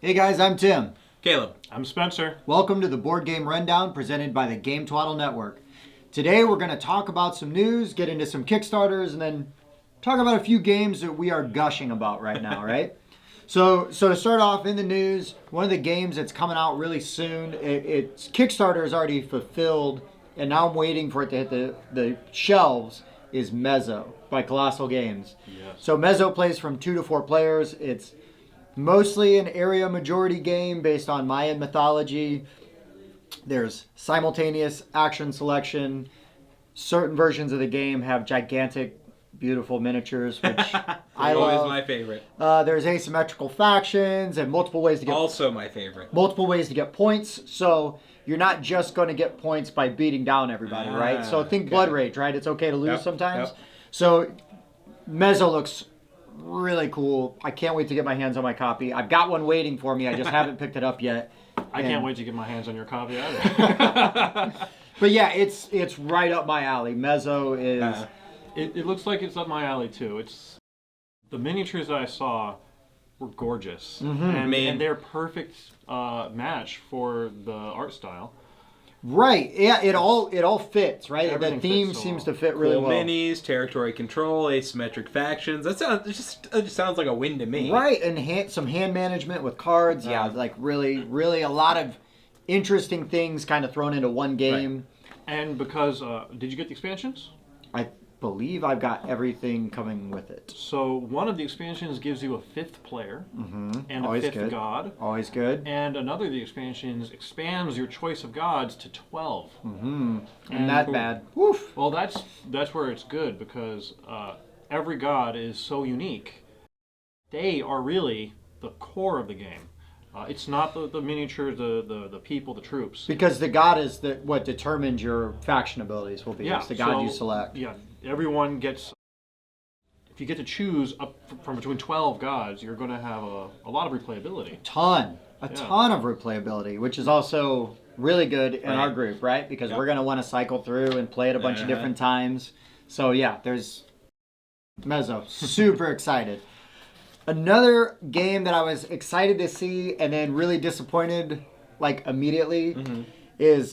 Hey guys, I'm Tim. Caleb. I'm Spencer. Welcome to the Board Game Rundown presented by the Game Twaddle Network. Today we're going to talk about some news, get into some Kickstarters, and then talk about a few games that we are gushing about right now, right? So to start off in the news, one of the games that's coming out really soon, its Kickstarter is already fulfilled, and now I'm waiting for it to hit the shelves, is Mezo by Colossal Games. Yes. So Mezo plays from 2 to 4 players. It's mostly an area majority game based on Mayan mythology. There's simultaneous action selection. Certain versions of the game have gigantic, beautiful miniatures, which I love. Always my favorite. There's asymmetrical factions and multiple ways to get Also my favorite. multiple ways to get points. So you're not just going to get points by beating down everybody, right? So think Blood Rage, right? It's okay to lose sometimes. Yep. So Mezo looks really cool. I can't wait to get my hands on my copy. I've got one waiting for me. I just haven't picked it up yet. I can't wait to get my hands on your copy either. But yeah, it's right up my alley. Mezo is It looks like it's up my alley too. It's the miniatures that I saw were gorgeous, and they're perfect match for the art style. right. Yeah, it all fits, right? Everything The theme fits so seems well. to fit really Cool well. minis, territory control, asymmetric factions. It just sounds like a win to me. Right, and some hand management with cards. Yeah, like really a lot of interesting things kind of thrown into one game. And because did you get the expansions? I believe I've got everything coming with it. So one of the expansions gives you a 5th player and Always a 5th good. god, Always good. and another of the expansions expands your choice of gods to 12. And that bad. Woof. Well, that's where it's good because every god is so unique. They are really the core of the game. It's not the miniatures, the people, the troops. Because the god is what determines your faction abilities will be. Yeah, It's the god you so, select. Yeah, everyone gets. If you get to choose up from between 12 gods, you're going to have a lot of replayability. A ton of replayability, which is also really good in our group, right? Because we're going to want to cycle through and play it a bunch of different times. So yeah, there's Mezo. Super excited. Another game that I was excited to see and then really disappointed like immediately is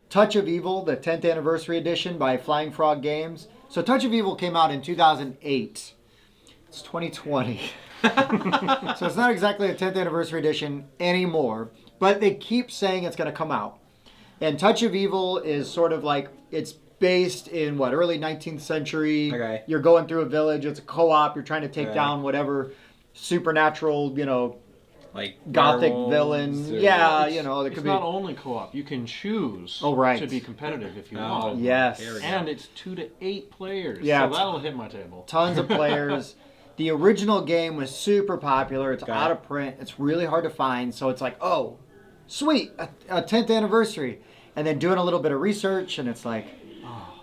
Touch of Evil, the 10th anniversary edition by Flying Frog Games. So Touch of Evil came out in 2008. It's 2020. So it's not exactly a 10th anniversary edition anymore, but they keep saying it's going to come out. And Touch of Evil is sort of like, it's based in early 19th century. Okay. You're going through a village, it's a co-op, you're trying to take down whatever supernatural, Like gothic werewolves villain. or- Yeah, there It's could be. not only co-op. You can choose right. to be competitive if you Oh, want. Yes. there we go. And it's 2 to 8 players. Yeah, So that'll hit my table. Tons of players. The original game was super popular. It's out of print. It's really hard to find. So it's like, oh, sweet, a 10th anniversary. And then doing a little bit of research, and it's like,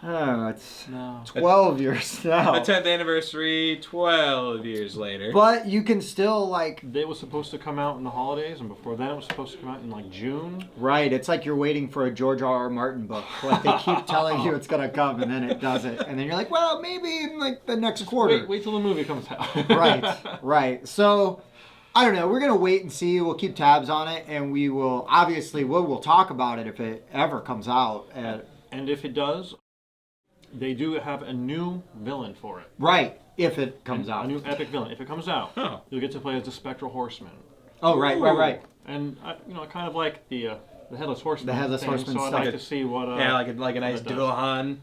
oh, it's 12 years now. The 10th anniversary, 12 years later. But you can still They was supposed to come out in the holidays, and before that it was supposed to come out in June. right, it's like you're waiting for a George R.R. Martin book. Like they keep telling you it's going to come, and then it doesn't. And then you're like, well, maybe in the next quarter. Wait till the movie comes out. Right. So, I don't know. We're going to wait and see. We'll keep tabs on it, and we will, obviously, we'll talk about it if it ever comes out. And if it does, they do have a new villain for it. Right, if it comes out. A new epic villain. If it comes out, you'll get to play as the Spectral Horseman. Oh, right. And I kind of like the Headless Horseman. The Headless thing, Horseman So I'd stuff. like to see what. like a nice what it does. Duhan.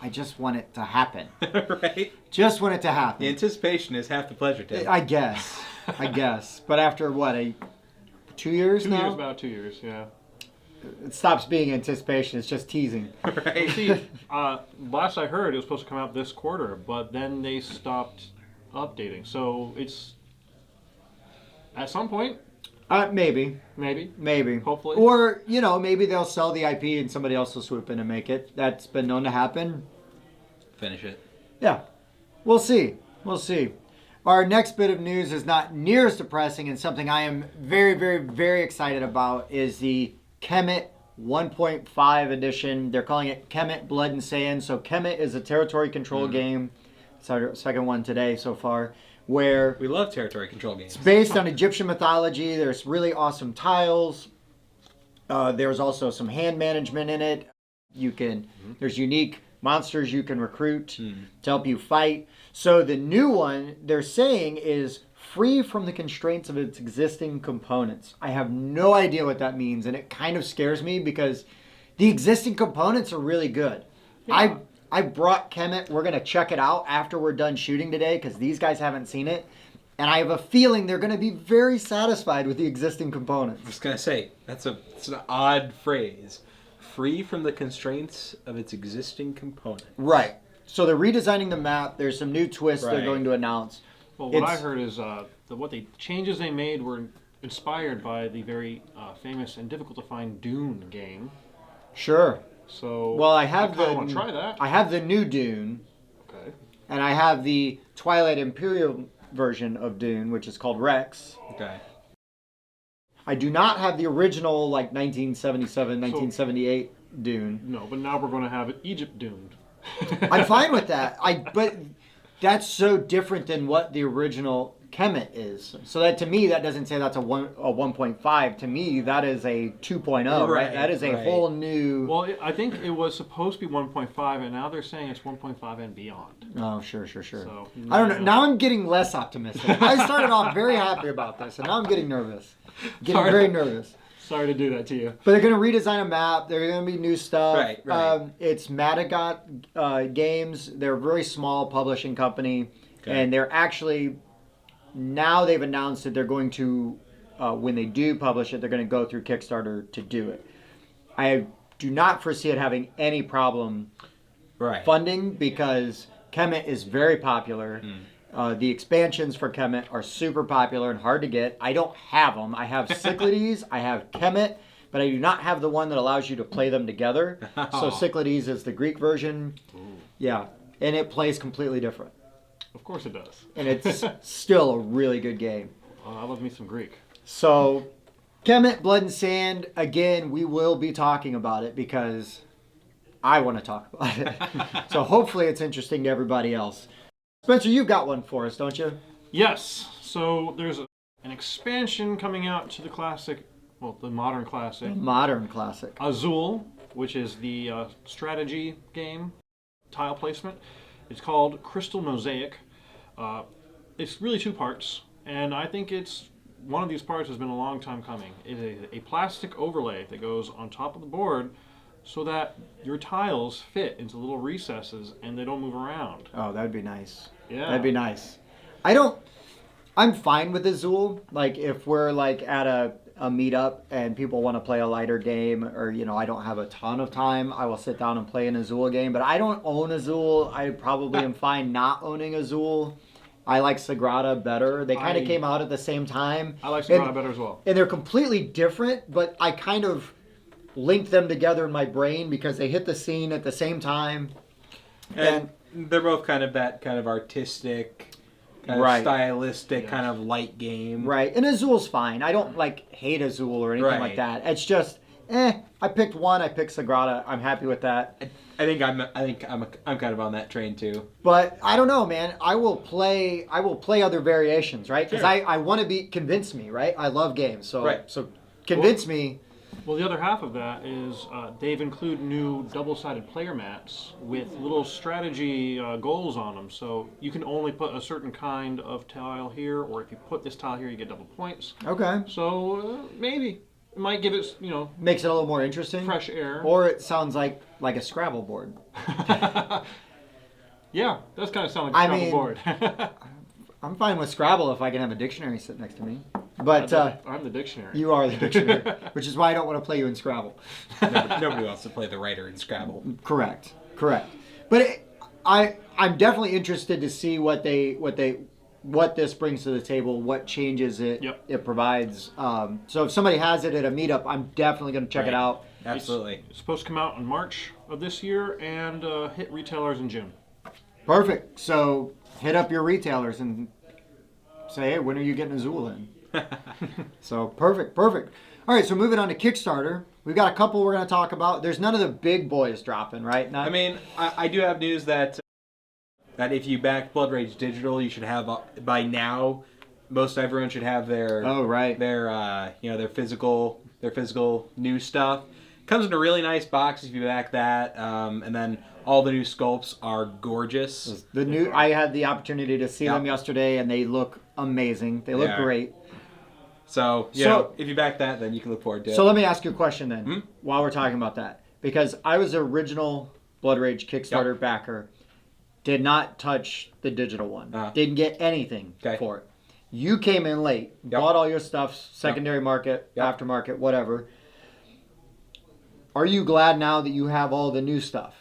I just want it to happen. Right? Just want it to The happen. anticipation is half the pleasure, Tim. I guess. But after 2 years 2 now? years, about 2 years, yeah. It stops being anticipation. It's just teasing. Right? See, last I heard, it was supposed to come out this quarter, but then they stopped updating. So it's at some point, Maybe. maybe, hopefully. Or, maybe they'll sell the IP and somebody else will swoop in and make it. That's been known to happen. Finish it. Yeah. We'll see. Our next bit of news is not near as depressing, and something I am very, very, very excited about is the Kemet 1.5 edition. They're calling it Kemet Blood and Sand. So Kemet is a territory control game. It's our second one today so far. where We love territory control games. it's based on Egyptian mythology. There's really awesome tiles. There's also some hand management in it. There's unique monsters you can recruit to help you fight. So the new one, they're saying, is free from the constraints of its existing components. I have no idea what that means, and it kind of scares me because the existing components are really good. Yeah. I brought Kemet. We're going to check it out after we're done shooting today because these guys haven't seen it. And I have a feeling they're going to be very satisfied with the existing components. I was going to say, it's an odd phrase. Free from the constraints of its existing component. Right. So they're redesigning the map. There's some new twists they're going to announce. Well, what I heard is the changes they made were inspired by the very famous and difficult to find Dune game. Sure. So well, I want to try that. I have the new Dune. Okay. And I have the Twilight Imperial version of Dune, which is called Rex. Okay. I do not have the original, like 1977, 1978 Dune. No, but now we're going to have Egypt doomed. I'm fine with that. But that's so different than what the original Kemet is. So that, to me, that doesn't say that's a 1.5. To me, that is a 2.0, right? That is a whole new... Well, I think it was supposed to be 1.5, and now they're saying it's 1.5 and beyond. Oh, sure. So, I don't know. Now I'm getting less optimistic. I started off very happy about this, and now I'm getting nervous. Very nervous. Sorry to do that to you. But they're going to redesign a map. There's going to be new stuff. Right. It's Madagot Games. They're a very small publishing company. Okay. And they're actually... Now they've announced that they're going to, when they do publish it, they're going to go through Kickstarter to do it. I do not foresee it having any problem funding because Kemet is very popular. The expansions for Kemet are super popular and hard to get. I don't have them. I have Cyclades, I have Kemet, but I do not have the one that allows you to play them together. So Cyclades is the Greek version. Ooh. Yeah, and it plays completely different. Of course it does. And it's still a really good game. I love me some Greek. So, Kemet, Blood and Sand, again, we will be talking about it because I want to talk about it. So hopefully it's interesting to everybody else. Spencer, you've got one for us, don't you? Yes. So there's an expansion coming out to the classic, well, the modern classic. The modern classic. Azul, which is the strategy game, tile placement. It's called Crystal Mosaic. It's really two parts, and I think one of these parts has been a long time coming. It is a plastic overlay that goes on top of the board so that your tiles fit into little recesses and they don't move around. Oh, that'd be nice. Yeah. That'd be nice. I'm fine with Azul. Like, if we're like at a meetup and people want to play a lighter game, or I don't have a ton of time, I will sit down and play an Azul game. But I don't own Azul. I probably am fine not owning Azul. I like Sagrada better. They kind of came out at the same time. I like Sagrada better as well. And they're completely different, but I kind of linked them together in my brain because they hit the scene at the same time. And they're both kind of that kind of artistic, kind of stylistic, kind of light game. Right. And Azul's fine. I don't hate Azul or anything like that. It's just, I picked one. I picked Sagrada. I'm happy with that. I think I'm kind of on that train too. But I don't know, man. I will play other variations, right? Because I want to convince me, right? I love games, so convince me. Well, the other half of that is they've included new double-sided player mats with little strategy goals on them. So you can only put a certain kind of tile here, or if you put this tile here, you get double points. Okay. So maybe it might give it, makes it a little more interesting. Fresh air. Or it sounds like a Scrabble board. Yeah, does kind of sound like a Scrabble board. I'm fine with Scrabble if I can have a dictionary sit next to me. But I'm the dictionary. You are the dictionary, which is why I don't want to play you in Scrabble. Nobody wants to play the writer in Scrabble. Correct. But I'm definitely interested to see what this brings to the table, what changes it provides. So if somebody has it at a meetup, I'm definitely going to check it out. Absolutely. It's supposed to come out in March of this year and hit retailers in June. Perfect. So hit up your retailers and say, hey, when are you getting Azul in? So perfect. All right, so moving on to Kickstarter. We've got a couple we're going to talk about. There's none of the big boys dropping, right? I mean, I do have news that that if you back Blood Rage Digital, you should have by now. Most everyone should have their their physical new stuff. Comes in a really nice box if you back that, and then all the new sculpts are gorgeous. I had the opportunity to see them yesterday, and they look amazing. They look great. So, if you back that, then you can look forward to it. So let me ask you a question then, while we're talking about that. Because I was the original Blood Rage Kickstarter backer. Did not touch the digital one. Didn't get anything for it. You came in late, bought all your stuff, secondary market, aftermarket, whatever. Are you glad now that you have all the new stuff?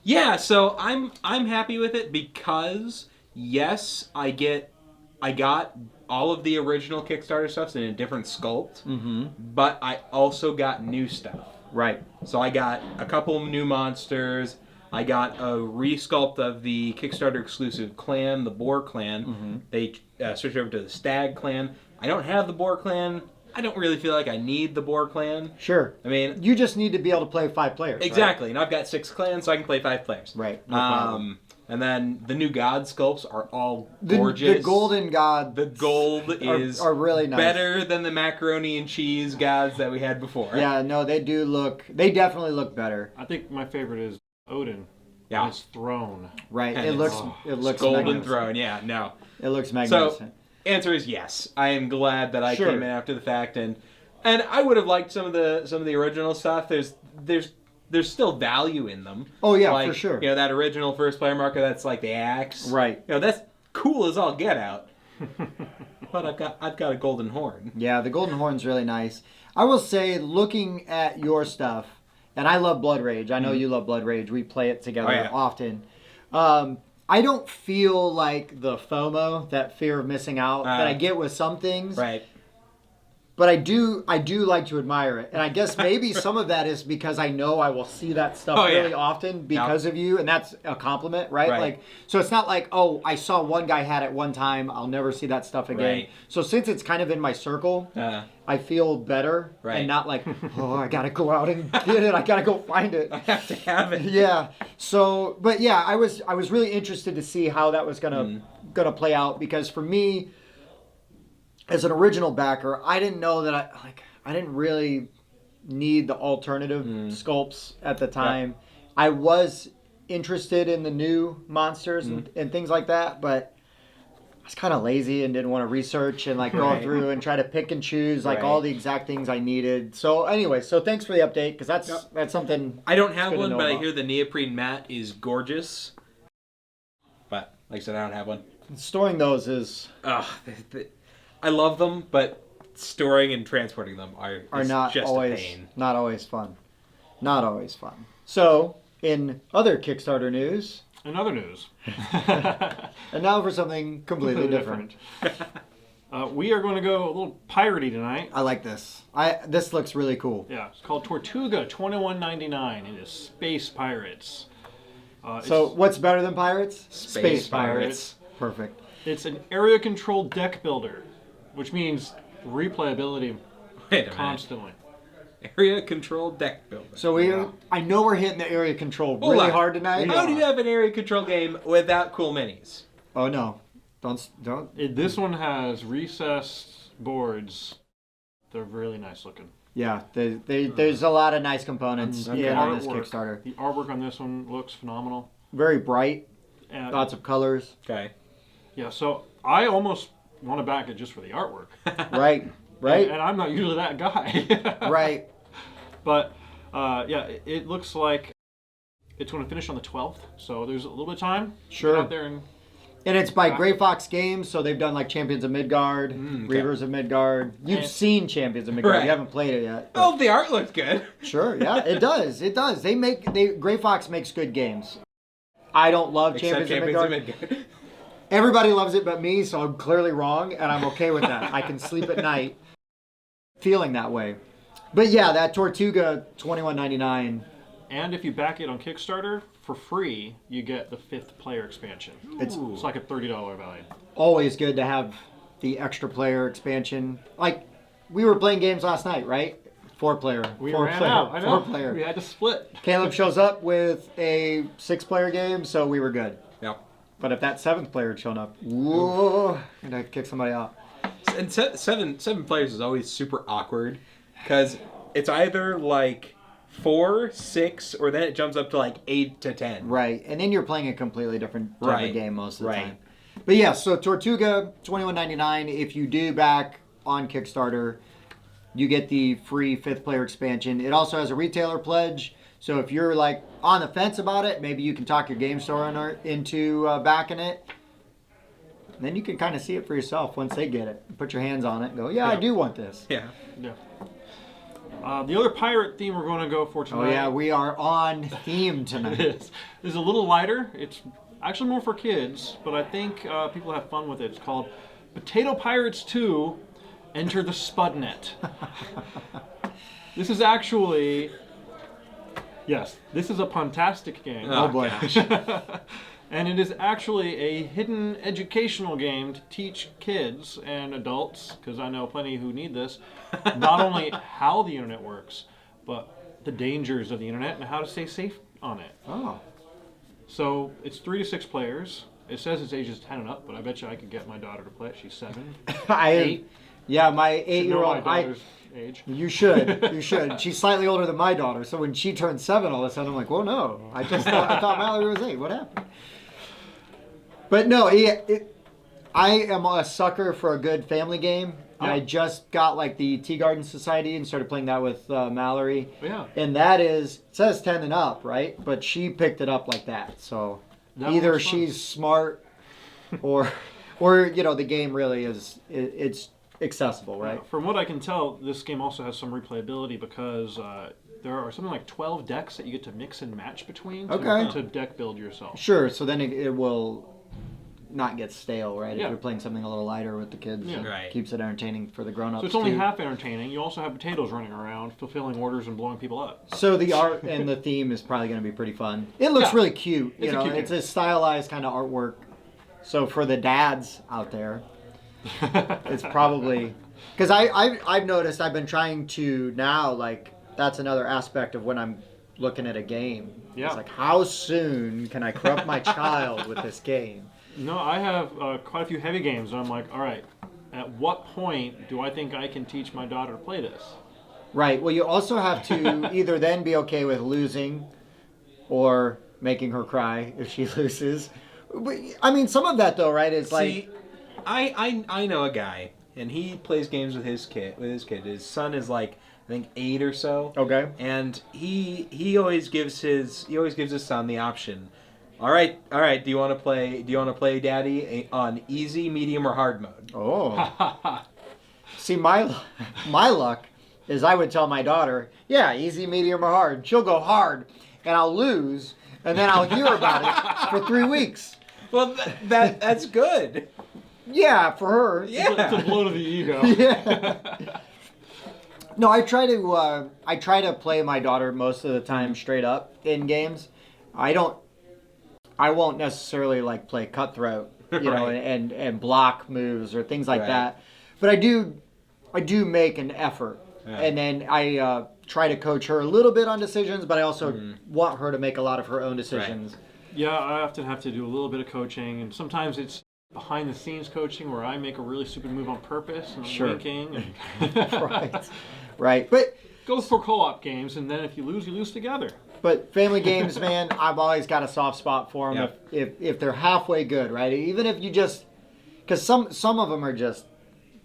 Yeah, so I'm happy with it because yes, I got all of the original Kickstarter stuff in a different sculpt, but I also got new stuff. Right. So I got a couple of new monsters. I got a resculpt of the Kickstarter exclusive clan, the Boar clan. They switched over to the Stag clan. I don't have the Boar clan. I don't really feel like I need the Boar clan. Sure. I mean, you just need to be able to play 5 players. Exactly. Right? And I've got 6 clans, so I can play 5 players. Right. No problem. And then the new God sculpts are all gorgeous. The golden God. The gold is are really nice. Better than the macaroni and cheese gods that we had before. Yeah, no, they definitely look better. I think my favorite is Odin. Yeah. His throne. Right. And it looks golden throne. Yeah, no. It looks magnificent. So, answer is yes. I am glad that I came in after the fact, and I would have liked some of the original stuff. There's still value in them. Oh yeah, like, for sure. You know, that original first player marker that's like the axe. Right. You know, that's cool as all get out. But I've got a golden horn. Yeah, the golden horn's really nice. I will say, looking at your stuff, and I love Blood Rage. I know you love Blood Rage. We play it together often. I don't feel like the FOMO, that fear of missing out, that I get with some things. Right. But I do like to admire it. And I guess maybe some of that is because I know I will see that stuff really often because of you, and that's a compliment, right? Like, so it's not like, oh, I saw one guy had it one time, I'll never see that stuff again. Right. So since it's kind of in my circle, I feel better and not like, oh, I gotta go out and get it, I gotta go find it. I have to have it. Yeah. So, but yeah, I was really interested to see how that was gonna play out, because for me, as an original backer, I didn't know that I didn't really need the alternative sculpts at the time. I was interested in the new monsters and things like that, but I was kind of lazy and didn't want to research and like go through and try to pick and choose like all the exact things I needed. So anyway, so thanks for the update, because that's something I don't have one, but about. I hear the neoprene mat is gorgeous. But like I said, I don't have one. Storing those is I love them, but storing and transporting them are not just always a pain. not always fun. Not always fun. So, in other Kickstarter news, In other news, and now for something completely different. we are going to go a little piratey tonight. I like this. This looks really cool. Yeah, it's called Tortuga 2199. It is Space Pirates. So, what's better than pirates? Space Pirates. Perfect. It's an area control deck builder, which means replayability constantly. Area control deck builder. So I know we're hitting the area control really hard tonight. How do you have an area control game without cool minis? Oh no, don't. This one has recessed boards. They're really nice looking. Yeah, there's a lot of nice components on this Kickstarter. The artwork on this one looks phenomenal. Very bright, lots of colors. Okay. Yeah, so I almost want to back it just for the artwork. Right. And I'm not usually that guy. Right. But, it looks like it's going to finish on the 12th, so there's a little bit of time. Sure. Get out there and it's by Grey Fox Games, so they've done like Champions of Midgard, Reavers of Midgard. You've seen Champions of Midgard. You haven't played it yet. Oh, the art looks good. Sure, yeah, it does. It does. Grey Fox makes good games. I don't love Champions of Midgard. Everybody loves it but me, so I'm clearly wrong, and I'm okay with that. I can sleep at night feeling that way. But yeah, that Tortuga $21.99. And if you back it on Kickstarter, for free, you get the 5th player expansion. It's like a $30 value. Always good to have the extra player expansion. Like, we were playing games last night, right? 4-player. We ran out. I know. 4-player. We had to split. Caleb shows up with a 6-player game, so we were good. Yep. But if that 7th player had shown up, whoa, I'm going to kick somebody out. And seven players is always super awkward because it's either like 4, 6, or then it jumps up to like 8 to 10. Right, and then you're playing a completely different type of game most of the time. But yeah, so Tortuga, $21.99. If you do back on Kickstarter, you get the free 5th player expansion. It also has a retailer pledge. So if you're like on the fence about it, maybe you can talk your game store owner into backing it. Then you can kind of see it for yourself once they get it. Put your hands on it and go, yeah, I do want this. Yeah. The other pirate theme we're going to go for tonight. Oh yeah, we are on theme tonight. It is a little lighter. It's actually more for kids, but I think people have fun with it. It's called Potato Pirates 2, Enter the Spudnet. This is actually... Yes, this is a puntastic game. Oh boy. And it is actually a hidden educational game to teach kids and adults, because I know plenty who need this, not only how the internet works, but the dangers of the internet and how to stay safe on it. Oh. So it's 3 to 6 players. It says it's ages 10 and up, but I bet you I could get my daughter to play it. She's 7. 8. Yeah, my 8-year-old. My daughter's age. You should. You should. She's slightly older than my daughter, so when she turned 7, all of a sudden I'm like, well, no. I thought Mallory was 8. What happened? But no, I am a sucker for a good family game. And I just got like the Tea Garden Society and started playing that with Mallory. Yeah. And that is, it says 10 and up, right? But she picked it up like that. So either she's smart or the game really it's accessible, right? From what I can tell, this game also has some replayability because there are something like 12 decks that you get to mix and match between to deck build yourself. Sure, so then it will not get stale, right? Yeah. If you're playing something a little lighter with the kids, it keeps it entertaining for the grown-ups. So it's only half entertaining. You also have potatoes running around, fulfilling orders and blowing people up. So the art and the theme is probably going to be pretty fun. It looks really cute. It's a cute it's game. a stylized kind of artwork. So for the dads out there, it's probably because I've noticed I've been trying to now that's another aspect of when I'm looking at a game. Yeah. It's like, how soon can I corrupt my child with this game? No, I have quite a few heavy games, and I'm like, all right, at what point do I think I can teach my daughter to play this? Right. Well, you also have to either then be okay with losing or making her cry if she loses. I mean, some of that, though, right, is like... I know a guy, and he plays games with his kid. His son is like, I think 8 or so. Okay. And he always gives his son the option. All right. Do you want to play Daddy on easy, medium, or hard mode? Oh. See, my luck is I would tell my daughter, yeah, easy, medium, or hard. She'll go hard, and I'll lose, and then I'll hear about it for 3 weeks. Well, that's good. Yeah, for her. Yeah. It's a blow to the ego. Yeah. No, I try to play my daughter most of the time straight up in games. I won't necessarily play cutthroat, and block moves or things like that. But I do make an effort, and then I try to coach her a little bit on decisions, but I also want her to make a lot of her own decisions. Right. Yeah, I often have to do a little bit of coaching, and sometimes it's behind the scenes coaching where I make a really stupid move on purpose and I'm winking. And Right. But go for co-op games, and then if you lose together. But family games, man, I've always got a soft spot for them if they're halfway good, right? Even if you just, because some of them are just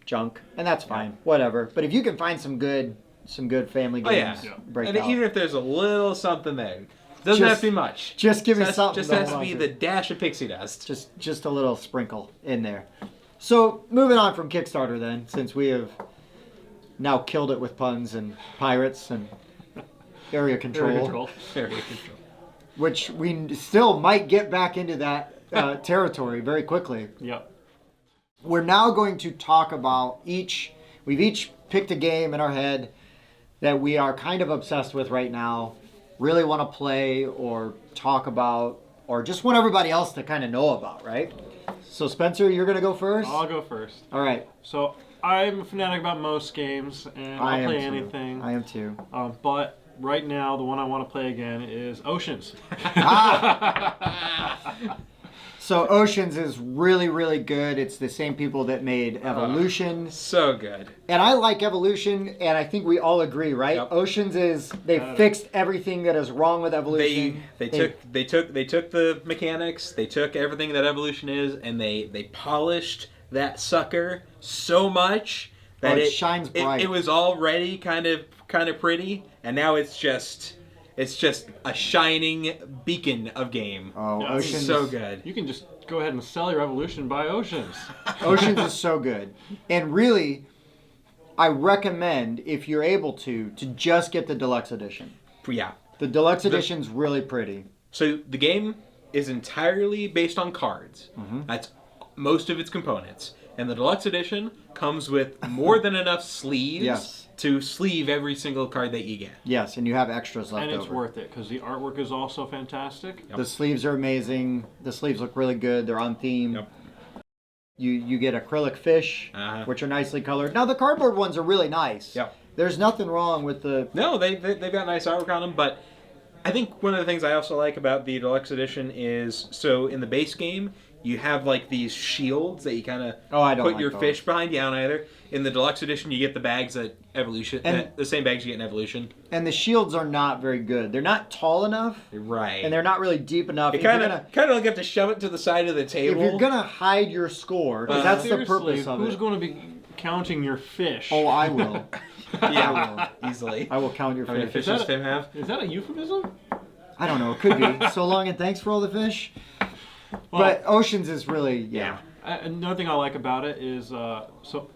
junk, and that's fine, whatever. But if you can find some good family games, break and out. even if there's a little something there, doesn't have to be much. Just give me something. Just has to be the dash of pixie dust. Just a little sprinkle in there. So moving on from Kickstarter, then, since we have now killed it with puns and pirates and area control. Which we still might get back into that territory very quickly. Yep. We're now going to talk about we've each picked a game in our head that we are kind of obsessed with right now, really want to play or talk about, or just want everybody else to kind of know about, right? So Spencer, you're going to go first? I'll go first. All right. So I'm a fanatic about most games, and I'll play anything. I am too. But right now, the one I want to play again is Oceans. So Oceans is really, really good. It's the same people that made Evolution. So good. And I like Evolution, and I think we all agree, right? Yep. Oceans is they fixed everything that is wrong with Evolution. They took the mechanics, they took everything that Evolution is, and they polished that sucker so much that it shines bright. It was already kind of pretty, and now it's just a shining beacon of game. Oh, Oceans so good. You can just go ahead and sell your Evolution by Oceans. Oceans is so good. And really, I recommend, if you're able to just get the Deluxe Edition. Yeah. The Deluxe Edition's really pretty. So the game is entirely based on cards. Mm-hmm. That's most of its components. And the Deluxe Edition comes with more than enough sleeves to sleeve every single card that you get. Yes, and you have extras left over. And it's worth it, because the artwork is also fantastic. Yep. The sleeves are amazing. The sleeves look really good. They're on theme. Yep. You get acrylic fish, which are nicely colored. Now, the cardboard ones are really nice. Yep. There's nothing wrong with the... No, they've got nice artwork on them, but I think one of the things I also like about the Deluxe Edition is, so in the base game, you have like these shields that you kind of put your fish behind. Yeah, either. In the Deluxe Edition, you get the bags that Evolution, the same bags you get in Evolution. And the shields are not very good. They're not tall enough. Right. And they're not really deep enough. You kind of like have to shove it to the side of the table. If you're going to hide your score, because that's the purpose of it. Who's going to be counting your fish? Oh, I will. Yeah, I will. Easily. I will count your fish. How many fishes does Tim have? Is that a euphemism? I don't know. It could be. So long and thanks for all the fish. Well, but Oceans is really, Another thing I like about it is, so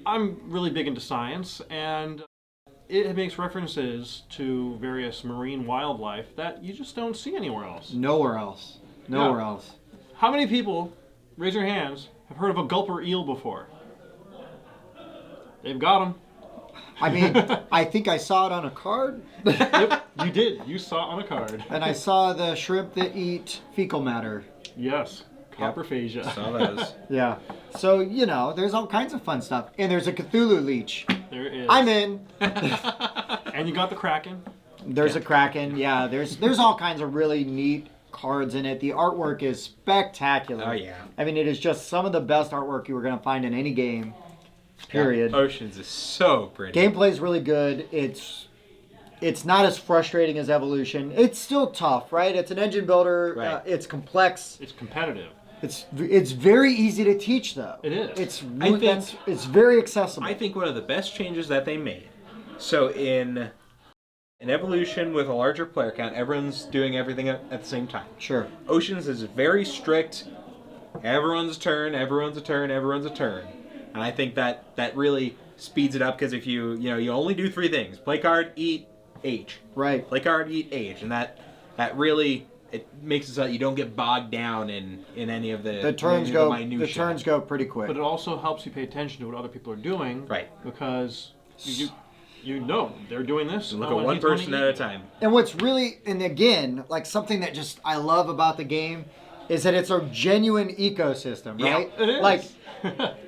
I'm really big into science, and it makes references to various marine wildlife that you just don't see anywhere else. Nowhere else. Nowhere else. How many people, raise your hands, have heard of a gulper eel before? They've got them. I mean, I think I saw it on a card. Yep, you did. You saw it on a card. And I saw the shrimp that eat fecal matter. Yes, coprophagia. Saw those. Yeah. So, there's all kinds of fun stuff. And there's a Cthulhu leech. There is. I'm in. And you got the Kraken. There's a Kraken. Yeah, there's all kinds of really neat cards in it. The artwork is spectacular. Oh, yeah. I mean, it is just some of the best artwork you were going to find in any game. Period. Yeah, Oceans is so pretty. Gameplay is really good. It's not as frustrating as Evolution. It's still tough, right? It's an engine builder. Right. It's complex. It's competitive. It's very easy to teach, though. It is. It's very accessible. I think one of the best changes that they made. So in Evolution with a larger player count, everyone's doing everything at the same time. Sure. Oceans is very strict. Everyone's a turn. Everyone's a turn. Everyone's a turn. And I think that really speeds it up, because if you only do 3 things: play card, eat, age. Right. Play card, eat, age, and that really, it makes it so that you don't get bogged down in any of the turns go. The turns go pretty quick. But it also helps you pay attention to what other people are doing. Right. Because you know they're doing this. Look at one person at a time. And what's really, and again, like something that just I love about the game is that it's a genuine ecosystem, right? Yeah, it is. Like,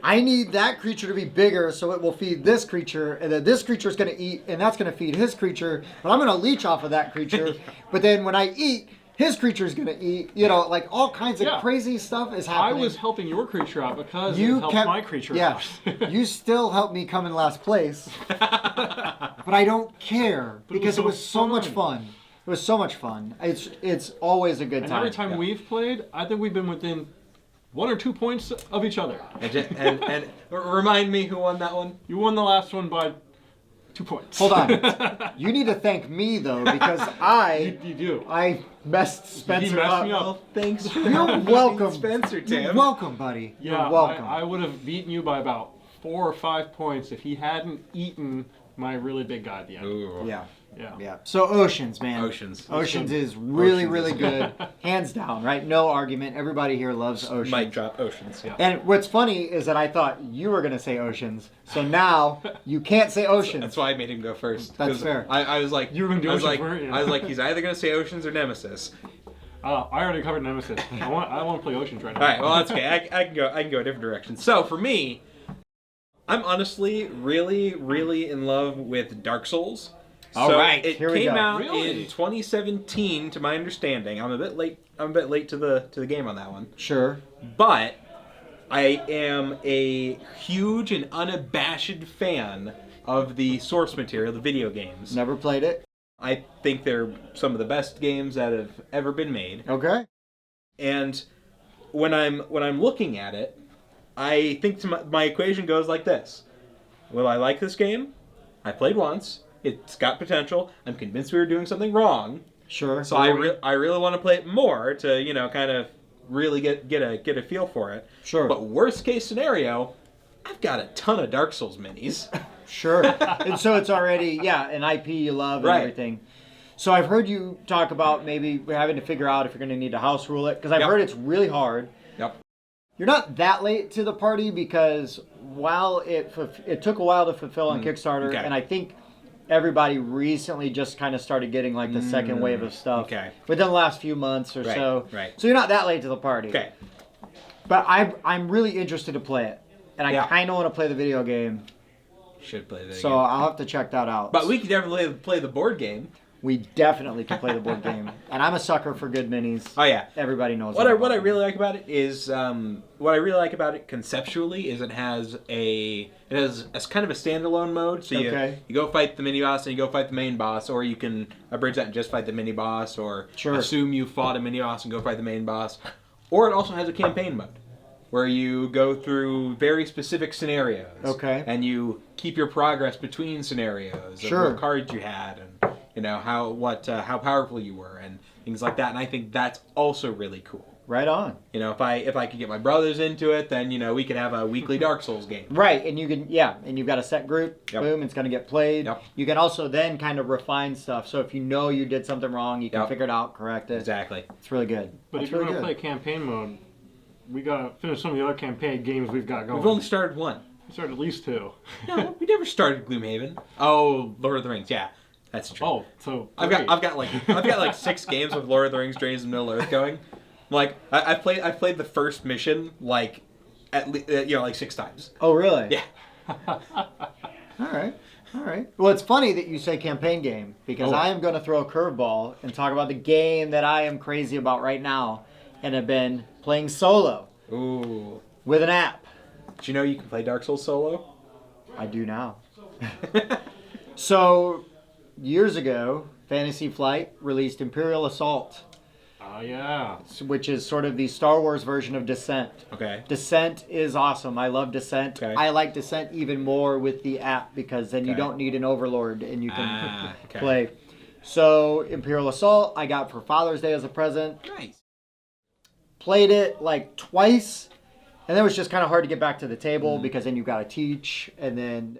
I need that creature to be bigger so it will feed this creature, and then this creature is going to eat, and that's going to feed his creature, but I'm going to leech off of that creature. But then when I eat, his creature is going to eat. Like all kinds of crazy stuff is happening. I was helping your creature out because you helped my creature out. You still helped me come in last place. But I don't care because it was so much fun. It was so much fun. It's always a good time. And every time we've played, I think we've been within 1 or 2 points of each other. And remind me who won that one? You won the last one by 2 points. Hold on. You need to thank me, though, because You do. I messed Spencer up. Me up. Well, thanks for You're welcome. Spencer, Tim. You're welcome, buddy. Yeah, You're welcome. I would have beaten you by about 4 or 5 points if he hadn't eaten my really big guy at the end. Ooh. Yeah. So Oceans, man. Oceans is really, Oceans really is good. Hands down, right? No argument. Everybody here loves Oceans. Mic drop Oceans. Yeah. And what's funny is that I thought you were going to say Oceans. So now you can't say Oceans. That's why I made him go first. That's fair. I was like, you were going to do Oceans, weren't you? I was like, he's either going to say Oceans or Nemesis. I already covered Nemesis. I want to play Oceans right now. All right, well that's okay. I can go a different direction. So for me, I'm honestly really, really in love with Dark Souls. All right, it here we came go. out Really? in 2017, to my understanding. I'm a bit late a bit late to the game on that one. Sure. But I am a huge and unabashed fan of the source material, the video games. Never played it. I think they're some of the best games that have ever been made. Okay. And when I'm looking at it, I think my equation goes like this. Will I like this game? I played once. It's got potential. I'm convinced we were doing something wrong. Sure. So I really want to play it more to, kind of really get a feel for it. Sure. But worst case scenario, I've got a ton of Dark Souls minis. Sure. And so it's already, an IP you love and everything. So I've heard you talk about maybe having to figure out if you're going to need to house rule it, because I've heard it's really hard. Yep. You're not that late to the party, because while it took a while to fulfill on Kickstarter, and I think everybody recently just kind of started getting like the second wave of stuff within the last few months or so. Right. So you're not that late to the party. Okay. But I'm really interested to play it, and I kind of want to play the video game. Should play the game. So I'll have to check that out. But we could definitely play the board game. We definitely can play the board game, and I'm a sucker for good minis. Oh yeah, everybody knows. What I really like about it is conceptually is it has kind of a standalone mode. So you go fight the mini boss and you go fight the main boss, or you can abridge that and just fight the mini boss, or assume you fought a mini boss and go fight the main boss. Or it also has a campaign mode where you go through very specific scenarios. Okay. And you keep your progress between scenarios. Of what cards you had and how powerful you were and things like that. And I think that's also really cool. Right on. If I could get my brothers into it, then we could have a weekly Dark Souls game. Right, and you can and you've got a set group. Boom, it's going to get played. Yep. You can also then kind of refine stuff. So if you know you did something wrong, you can figure it out, correct it. Exactly. It's really good. But if you're going to play campaign mode, we got to finish some of the other campaign games we've got going. We've only started one. We started at least two. No, we never started Gloomhaven. Oh, Lord of the Rings, yeah. That's true. Oh, so I've got like 6 games with Lord of the Rings: Dragons of Middle Earth going. Like I played the first mission like like 6 times. Oh really? Yeah. All right. Well, it's funny that you say campaign game, because I am going to throw a curveball and talk about the game that I am crazy about right now, and have been playing solo. Ooh. With an app. Do you know you can play Dark Souls solo? I do now. So, years ago, Fantasy Flight released Imperial Assault. Oh, yeah. Which is sort of the Star Wars version of Descent. Okay. Descent is awesome. I love Descent. Okay. I like Descent even more with the app, because then you don't need an overlord and you can play. So, Imperial Assault, I got for Father's Day as a present. Nice. Played it like twice, and then it was just kind of hard to get back to the table, because then you've got to teach, and then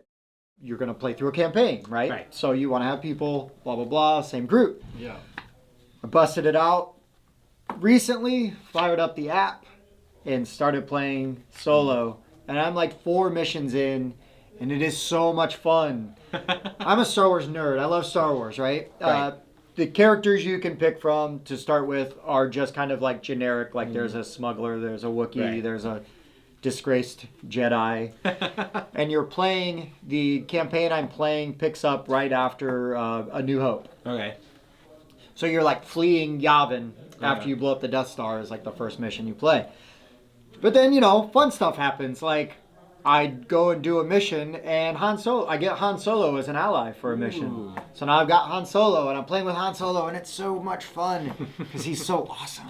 you're going to play through a campaign, right? So you want to have people, blah, blah, blah, same group. Yeah. I busted it out. Recently, fired up the app and started playing solo, and I'm like 4 missions in, and it is so much fun. I'm a Star Wars nerd. I love Star Wars, right? The characters you can pick from to start with are just kind of like generic. Like there's a smuggler, there's a Wookiee, there's a disgraced Jedi. And you're playing, the campaign I'm playing picks up right after A New Hope. Okay. So you're like fleeing Yavin after you blow up the Death Star is like the first mission you play. But then, fun stuff happens. Like, I'd go and do a mission, and I get Han Solo as an ally for a mission. Ooh. So now I've got Han Solo, and I'm playing with Han Solo, and it's so much fun because he's so awesome.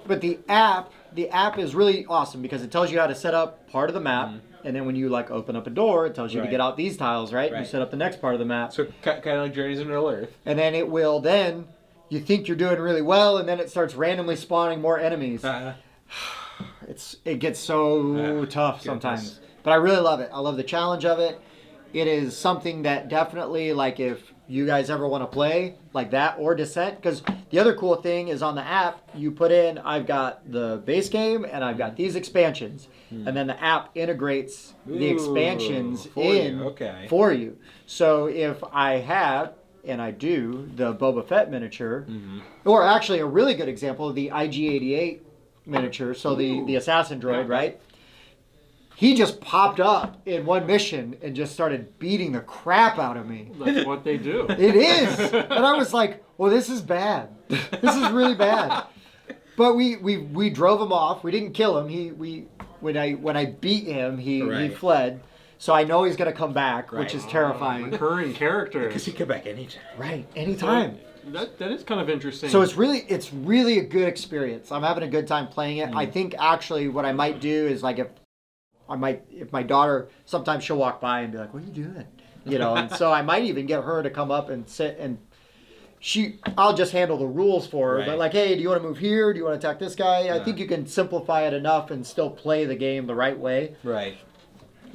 But the app is really awesome because it tells you how to set up part of the map, and then when you like open up a door, it tells you to get out these tiles, right? And you set up the next part of the map. So kind of like Journeys in Middle Earth. And then it will you think you're doing really well, and then it starts randomly spawning more enemies. It gets so tough sometimes. But I really love it. I love the challenge of it. It is something that definitely, like, if you guys ever want to play like that or Descent, because the other cool thing is on the app, you put in, I've got the base game and I've got these expansions. And then the app integrates the expansions for you. So if I have, and I do, the Boba Fett miniature, or actually a really good example, the IG-88 miniature, so the assassin droid, right? he just popped up in one mission and just started beating the crap out of me. That's what they do. It is. And I was like, well, this is bad. This is really bad. But we drove him off. We didn't kill him. When I beat him, he fled. So I know he's going to come back, which is terrifying. Recurring character. Because he can come back anytime. Right, anytime. So that is kind of interesting. So it's really a good experience. I'm having a good time playing it. I think actually what I might do is like if my daughter, sometimes she'll walk by and be like, what are you doing? And so I might even get her to come up and sit and I'll just handle the rules for her. Right. But like, hey, do you want to move here? Do you want to attack this guy? I think you can simplify it enough and still play the game the right way. Right.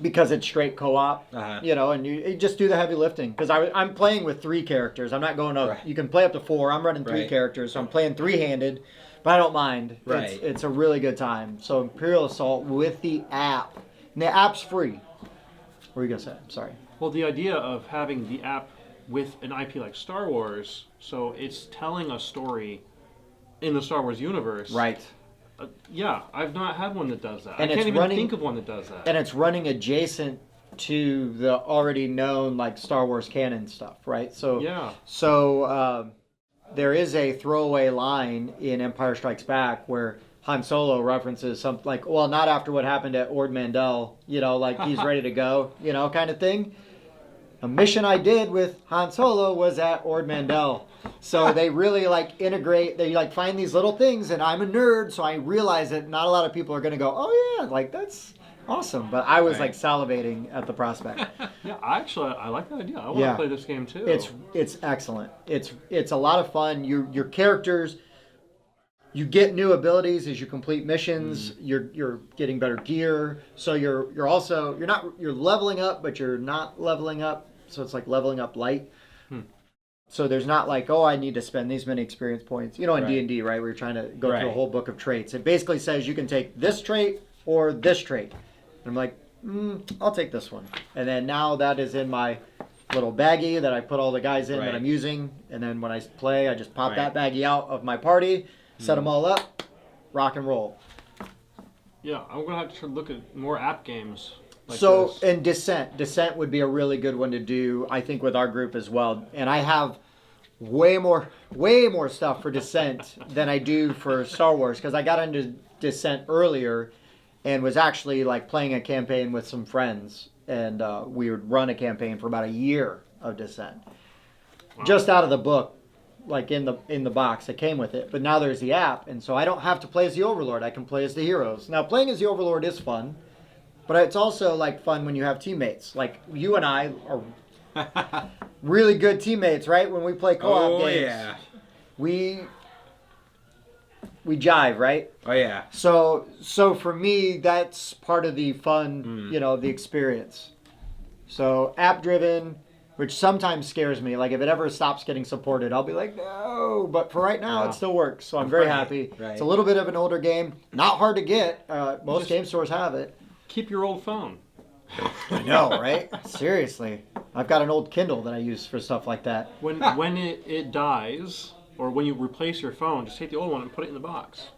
Because it's straight co-op, and you just do the heavy lifting. Because I'm playing with 3 characters. I'm not going up. Right. You can play up to 4. I'm running 3 characters, so I'm playing 3-handed. But I don't mind. Right. It's a really good time. So Imperial Assault with the app. And the app's free. What were you going to say? I'm sorry. Well, the idea of having the app with an IP like Star Wars, so it's telling a story in the Star Wars universe. Right. Yeah, I've not had one that does that. And I can't even think of one that does that. And it's running adjacent to the already known like Star Wars canon stuff, right? So there is a throwaway line in Empire Strikes Back where Han Solo references something like, well, not after what happened at Ord Mantell, like he's ready to go, kind of thing. A mission I did with Han Solo was at Ord Mantell. So they really integrate, they find these little things, and I'm a nerd, so I realize that not a lot of people are going to go, oh yeah, that's awesome. But I was salivating at the prospect. Yeah, I like that idea. I want to play this game too. It's excellent. It's a lot of fun. Your characters, you get new abilities as you complete missions. You're getting better gear. So you're leveling up, but you're not leveling up. So it's like leveling up light. So there's not like, oh, I need to spend these many experience points. In D&D, right, where you're trying to go through a whole book of traits. It basically says you can take this trait or this trait. And I'm like, I'll take this one. And then now that is in my little baggie that I put all the guys in that I'm using. And then when I play, I just pop that baggie out of my party, set them all up, rock and roll. Yeah, I'm going to have to look at more app games. And Descent would be a really good one to do, I think, with our group as well. And I have way more stuff for Descent than I do for Star Wars, because I got into Descent earlier and was actually playing a campaign with some friends, and we would run a campaign for about a year of Descent, just out of the book, in the box that came with it. But now there's the app, and so I don't have to play as the Overlord. I can play as the heroes. Now playing as the Overlord is fun. But it's also fun when you have teammates. Like you and I are really good teammates, right? When we play co-op games. Yeah. We jive, right? Oh yeah. So for me, that's part of the fun, the experience. So app driven, which sometimes scares me. Like if it ever stops getting supported, I'll be like, no. But for right now, it still works. So I'm very happy. Right. It's a little bit of an older game, not hard to get. Most game stores have it. Keep your old phone. I know, right? Seriously. I've got an old Kindle that I use for stuff like that. When it dies, or when you replace your phone, just take the old one and put it in the box.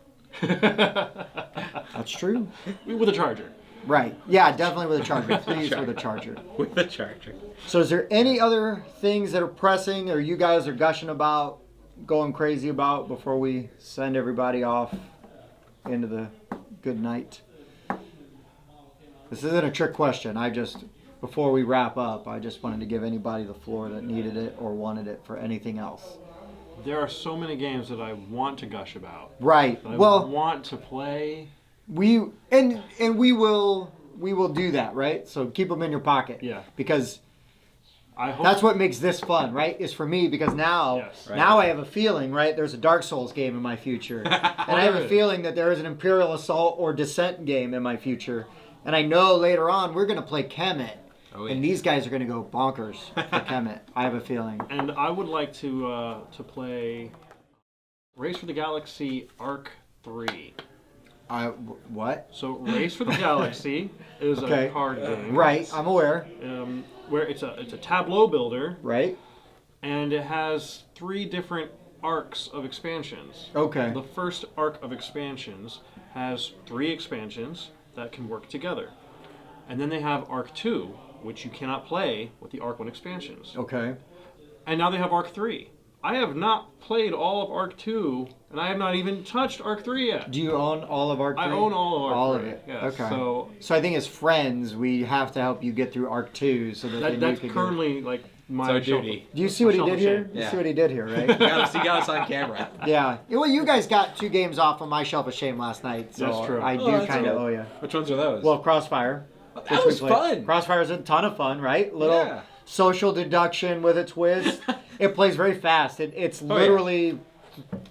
That's true. With a charger. Right. Yeah, definitely with a charger. Please, with a charger. With a charger. So is there any other things that are pressing or you guys are gushing about, going crazy about, before we send everybody off into the good night? This isn't a trick question. Before we wrap up, I just wanted to give anybody the floor that needed it or wanted it for anything else. There are so many games that I want to gush about. Right. I want to play. We will do that, right? So keep them in your pocket. Yeah. Because that's what makes this fun, right? Is for me, because now I have a feeling, right? There's a Dark Souls game in my future. And I have a feeling that there is an Imperial Assault or Descent game in my future. And I know later on we're going to play Kemet. Oh, yeah. And these guys are going to go bonkers for Kemet. I have a feeling. And I would like to play Race for the Galaxy Arc 3. What? So Race for the Galaxy is a card game. Right, I'm aware. Where it's a tableau builder. Right. And it has 3 different arcs of expansions. Okay. The first arc of expansions has 3 expansions that can work together. And then they have Arc 2, which you cannot play with the Arc 1 expansions. Okay. And now they have Arc 3. I have not played all of Arc 2, and I have not even touched Arc 3 yet. Do you own all of Arc 3? I own all of Arc 3. All of it. Yes. Okay. So I think as friends, we have to help you get through Arc 2 so that that's currently like my duty. Do you see what he did here? Yeah. You see what he did here, right? You got us on camera. Yeah. Well, you guys got 2 games off of my shelf of shame last night, so That's true. I do that's kind of cool. owe you. Which ones are those? Well, Crossfire. that was fun. Crossfire is a ton of fun, right? Little social deduction with a twist. It plays very fast. It's literally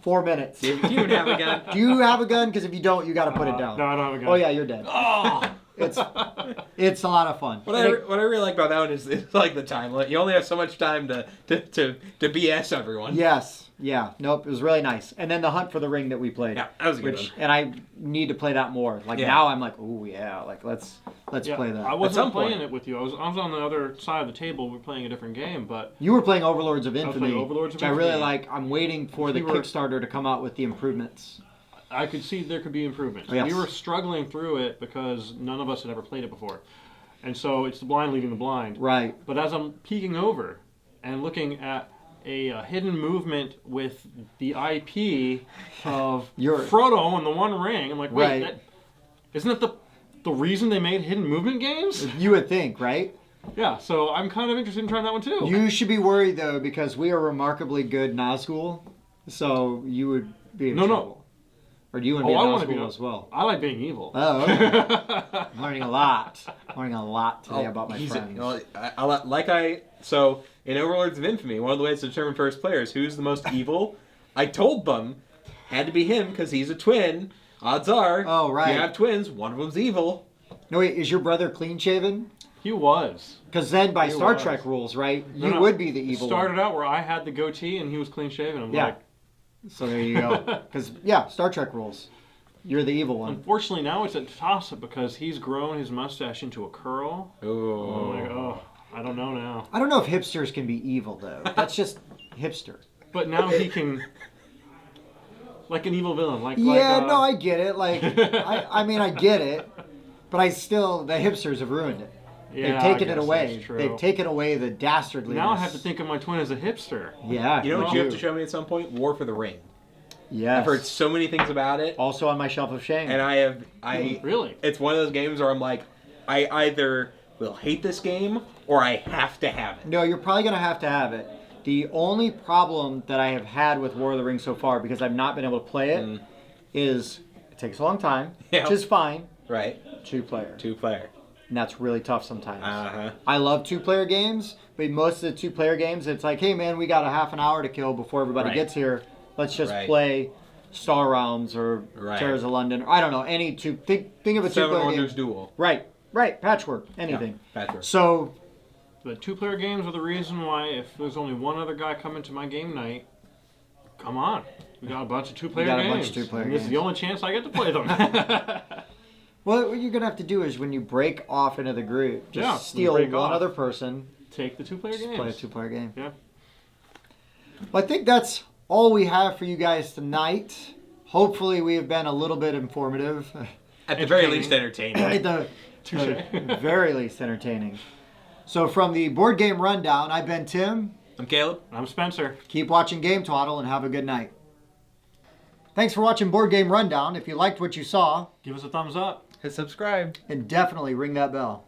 4 minutes. Do you even have a gun? Do you have a gun? Because if you don't, you got to put it down. No, I don't have a gun. Oh yeah, you're dead. Oh. It's a lot of fun. What I really like about that one is it's like the time limit. You only have so much time to BS everyone. Yes. Yeah. Nope. It was really nice. And then the Hunt for the Ring that we played. Yeah, that was a good one. And I need to play that more. Like now, I'm like, oh yeah, like let's play that. I wasn't playing it with you. I was on the other side of the table. We're playing a different game, but You were playing Overlords of Infamy, Overlords of which I really Infamy. like. I'm waiting for the Kickstarter to come out with the improvements. I could see there could be improvements. Yes. We were struggling through it because none of us had ever played it before. And so it's the blind leading the blind. Right. But as I'm peeking over and looking at a hidden movement with the IP of Frodo and the One Ring, I'm like, wait, isn't that the reason they made hidden movement games? You would think, right? Yeah, so I'm kind of interested in trying that one too. You should be worried though because we are remarkably good Nazgul, so you would be in trouble. Or do you want to be a Nazgul as well? I like being evil. Oh, okay. I'm learning a lot. Today about my friends. So in Overlords of Infamy, one of the ways to determine first player is who's the most evil. I told them had to be him because he's a twin. Odds are, if you have twins, one of them's evil. No, wait, is your brother clean shaven? He was. Because then by Star Trek rules, right, you would be the evil one. It started out where I had the goatee and he was clean shaven. I'm like, so there you go. Because, Star Trek rules. You're the evil one. Unfortunately, now it's a toss-up because he's grown his mustache into a curl. Oh. I'm like, I don't know now. I don't know if hipsters can be evil, though. That's just hipster. But now he can... Like an evil villain. No, I get it. Like, I mean, I get it. But the hipsters have ruined it. Yeah, they've taken it away. They've taken away the dastardliness. Now I have to think of my twin as a hipster. Yeah. You know what you have to show me at some point? War for the Ring. Yes. I've heard so many things about it. Also on my shelf of shame. And Really? It's one of those games where I'm like, I either will hate this game or I have to have it. No, you're probably going to have it. The only problem that I have had with War of the Ring so far, because I've not been able to play it, is it takes a long time, which is fine. Right. 2-player. 2-player. And that's really tough sometimes. Uh-huh. I love 2-player games, but most of the 2-player games, it's like, hey man, we got a half an hour to kill before everybody gets here. Let's just play Star Realms or Terrors of London. Or, I don't know, any two. Think of a 2-player game. Seven Wonders Duel. Right. Patchwork. Anything. Yeah, patchwork. So... The 2-player games are the reason why if there's only one other guy coming to my game night, come on. We got a bunch of 2-player games. This is the only chance I get to play them. Well, what you're going to have to do is when you break off into the group, just steal one other person. Take the 2-player games. Play a 2-player game. Yeah. Well, I think that's all we have for you guys tonight. Hopefully we have been a little bit informative. At the very least entertaining. At the very least entertaining. So from the Board Game Rundown, I've been Tim. I'm Caleb. I'm Spencer. Keep watching Game Twaddle and have a good night. Thanks for watching Board Game Rundown. If you liked what you saw, give us a thumbs up. Hit subscribe. And definitely ring that bell.